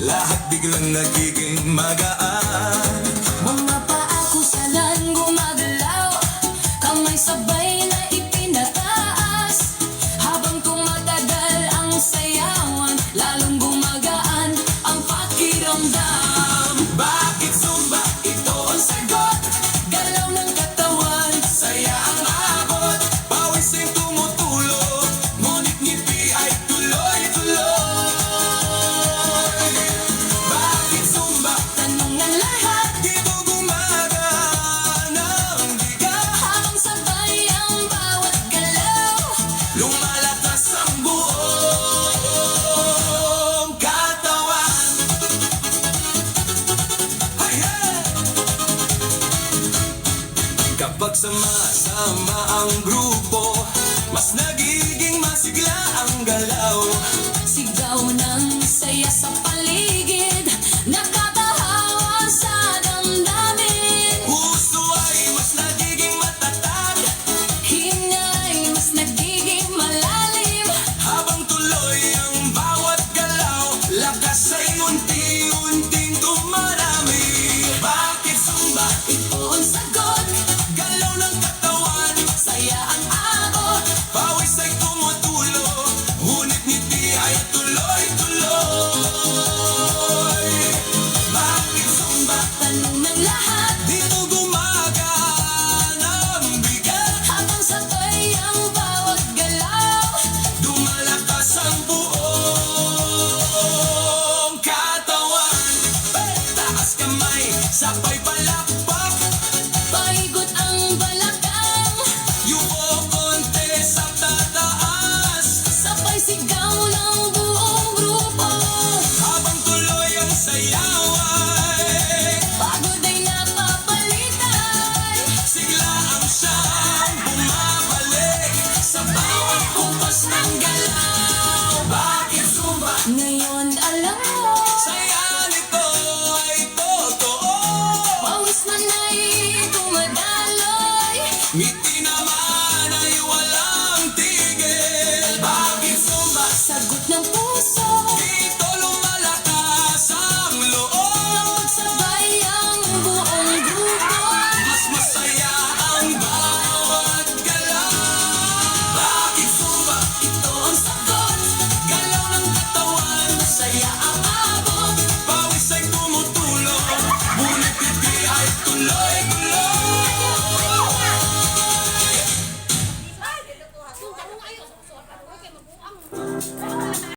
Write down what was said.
lahat biglang nagiging magaan. Mga paa kusalan gumagalaw, kamay sabay na ipinataas. Habang tumatagal ang sayawan, lalong gumagaan ang pakiramdam. Bakit Zumba? Ito ang sagot. Galaw ng katawan, Saya ang abot, pawis ay tumutulog, ngunit ngiti ay tuloy-tuloy. Bakit Zumba? tanong ng lahat. Dito gumagana ang bigat, Habang sabay ang bawat galaw, lumalakas ang buong katawan. Hey, hey! Kapag sama-sama ang grupo, mas nagiging masigla ang galaw. sigaw ng saya sa paligid, nakakahawa sa damdamin. Puso ay mas nagiging matatag, Hingay mas nagiging malalim. habang tuloy ang bawat galaw, lakas ay unti-unting dumarami. Bakit Zumba? Ito ang sagot, Galaw ng katawan, saya ang abot. pawis ay tumutulo, ngunit ngiti ay tuloy-tuloy. Bakit Zumba? Tanong ng lahat, Dito gumagana ang bigat, habang sabay ang bawat galaw. lumalakas ang buong katawan. Taas kamay, sabay palakpak, Paikot ang balakang, yuko konti sa tataas, sabay sigaw ng buong grupo. habang tuloy ang sayaway. Pagod ay napapalitay, Sigla ang siyang bumabalik sa bawat kupas ng galaw. Bakit Zumba? ngayon alam mo. Saya nito ay totoo. Pawis man ay tumadaloy, Ngiti naman ay walang tigil. Bakit Zumba? sagot ng puso. Dito lumalakas ang loob. Sabay ang buong grupo, Mas masaya ang bawat galaw. Bakit Zumba? ito ang sagot. Galaw ng katawan, Saya ang abot, pawis ay tumutulo, ngunit ngiti ay tuloy-tuloy.